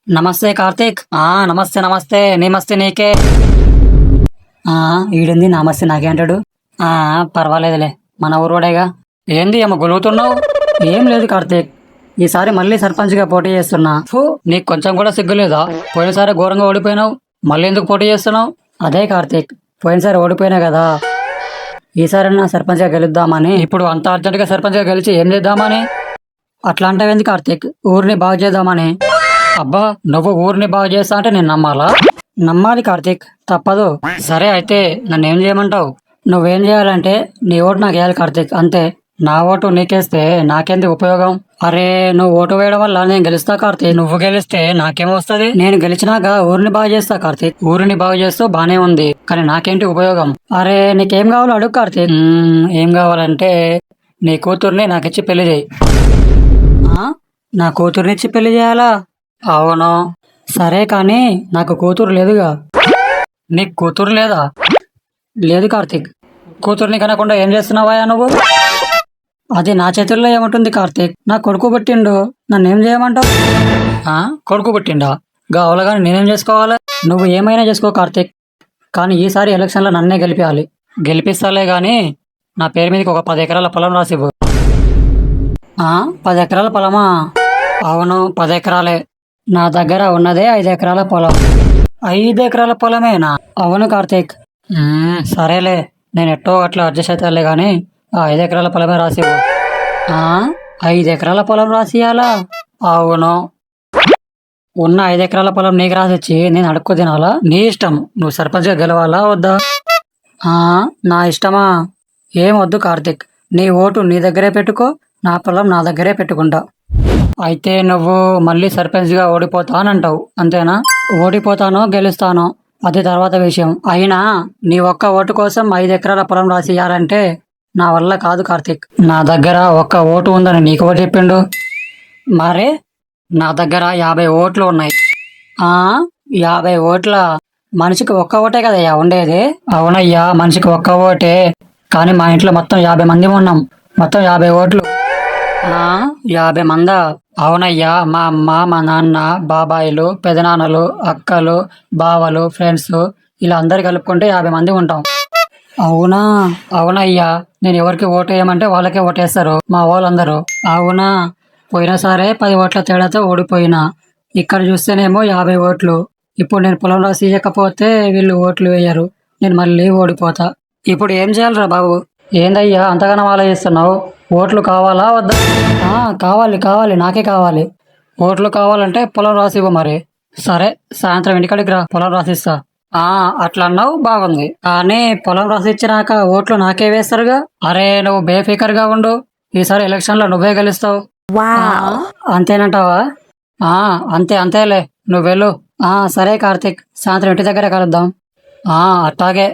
నమస్తే కార్తీక్. నమస్తే నమస్తే, నమస్తే నీకే. ఈడుంది నమస్తే నాకే అంటాడు. పర్వాలేదులే, మన ఊరోడేగా. ఏంది ఏమో గొలుగుతున్నావు? ఏం లేదు కార్తీక్, ఈసారి మళ్ళీ సర్పంచ్గా పోటీ చేస్తున్నా. నీకు కొంచెం కూడా సిగ్గులేదా? పోయినసారి ఘోరంగా ఓడిపోయినావు, మళ్ళీ ఎందుకు పోటీ చేస్తున్నావు? అదే కార్తీక్, పోయినసారి ఓడిపోయినా కదా, ఈసారైనా సర్పంచ్గా గెలుద్దామని. ఇప్పుడు అంత అర్జెంటుగా సర్పంచ్గా గెలిచి ఏం చేద్దామని? అట్లా అంటావేంది కార్తీక్? ఊరిని బాగు చేద్దామని. అబ్బా, నువ్వు ఊరిని బాగు చేస్తా అంటే నేను నమ్మాలా? నమ్మాలి కార్తీక్, తప్పదు. సరే అయితే నన్ను ఏం చేయమంటావు? నువ్వేం చేయాలంటే నీ ఓటు నాకు వేయాలి కార్తీక్, అంతే. నా ఓటు నీకేస్తే నాకేంది ఉపయోగం? అరే, నువ్వు ఓటు వేయడం వల్ల నేను గెలుస్తా కార్తీక్. నువ్వు గెలిస్తే నాకేమొస్తుంది? నేను గెలిచినాక ఊరిని బాగు చేస్తా కార్తీక్. ఊరిని బాగు చేస్తూ బానే ఉంది, కానీ నాకేంటి ఉపయోగం? అరే, నీకేం కావాలో అడుగు కార్తీక్. ఏం కావాలంటే నీ కూతుర్ని నాకిచ్చి పెళ్లి చేయి. నా కూతుర్నిచ్చి పెళ్లి చేయాలా? అవును. సరే కానీ నాకు కూతురు లేదుగా. నీకు కూతురు లేదా? లేదు కార్తీక్. కూతుర్ని కనకుండా ఏం చేస్తున్నావా నువ్వు? అది నా చేతుల్లో ఏముంటుంది కార్తీక్? నా కొడుకు పుట్టిండు, నన్నేం చేయమంటావు? కొడుకు పుట్టిండా? గావలగాని నేనేం చేసుకోవాలి? నువ్వు ఏమైనా చేసుకో కార్తీక్, కానీ ఈసారి ఎలక్షన్లో నన్నే గెలిపించాలి. గెలిపిస్తాలే గాని నా పేరు మీదకి ఒక 10 ఎకరాల పొలం రాసివ్వు. 10 ఎకరాల పొలమా? అవును, 10 ఎకరాలే. నా దగ్గర ఉన్నదే 5 ఎకరాల పొలం. 5 ఎకరాల పొలమేనా? అవును కార్తీక్. సరేలే, నేను ఎట్టో అట్లా అడ్జస్ట్ అవుతాలే గాని ఆ 5 ఎకరాల పొలమే రాసివ్వు. 5 ఎకరాల పొలం రాసియాలా? అవును. ఉన్న 5 ఎకరాల పొలం నీకు రాసిచ్చి నేను అడుక్కు తినాలా? నీ ఇష్టం, నువ్వు సర్పంచ్గా గెలవాలా వద్దా? నా ఇష్టమా? ఏం వద్దు కార్తీక్, నీ ఓటు నీ దగ్గరే పెట్టుకో, నా పొలం నా దగ్గరే పెట్టుకుంటా. అయితే నువ్వు మళ్ళీ సర్పంచ్గా ఓడిపోతానంటావు, అంతేనా? ఓడిపోతానో గెలుస్తానో అది తర్వాత విషయం. అయినా నీ ఒక్క ఓటు కోసం 5 ఎకరాల పొలం రాసియాలంటే నా వల్ల కాదు కార్తీక్. నా దగ్గర ఒక్క ఓటు ఉందని నీకు ఓటు చెప్పిండు? మరే నా దగ్గర 50 ఓట్లు ఉన్నాయి. 50 ఓట్ల? మనిషికి ఒక్క ఓటే కదయ్యా ఉండేది. అవునయ్యా, మనిషికి ఒక్క ఓటే, కానీ మా ఇంట్లో మొత్తం 50 మంది ఉన్నాం, మొత్తం 50 ఓట్లు. 50 మందా? అవునయ్యా, మా అమ్మ, మా నాన్న, బాబాయిలు, పెదనాన్నలు, అక్కలు, బావలు, ఫ్రెండ్స్, ఇలా అందరు కలుపుకుంటే 50 మంది ఉంటాం. అవునా? అవునయ్యా, నేను ఎవరికి ఓటు వేయమంటే వాళ్ళకే ఓటేస్తారు మా వాళ్ళందరూ. అవునా? పోయినసారే 10 ఓట్ల తేడాతో ఓడిపోయినా, ఇక్కడ చూస్తేనేమో 50 ఓట్లు. ఇప్పుడు నేను పొలం రాసి ఇవ్వకపోతే వీళ్ళు ఓట్లు వేయరు, నేను మళ్ళీ ఓడిపోతా. ఇప్పుడు ఏం చేయాలరా బాబు? ఏందయ్యా అంతగానో ఆలోచిస్తున్నావు? ఓట్లు కావాలా వద్దా? కావాలి కావాలి, నాకే కావాలి. ఓట్లు కావాలంటే పొలం రాసివ్వు మరి. సరే, సాయంత్రం ఇంటికాడికి రా, పొలం రాసిస్తా. అట్లా అన్నావు, బాగుంది. కానీ పొలం రాసిచ్చినాక ఓట్లు నాకే వేస్తారుగా. అరే, నువ్వు బేఫికర్ గా ఉండు, ఈసారి ఎలక్షన్ లో నువ్వే గెలుస్తావు. అంతేనంటావా? అంతే అంతేలే, నువ్వు వెళ్ళు. సరే కార్తీక్, సాయంత్రం ఇంటి దగ్గర కలుద్దాం. అట్లాగే.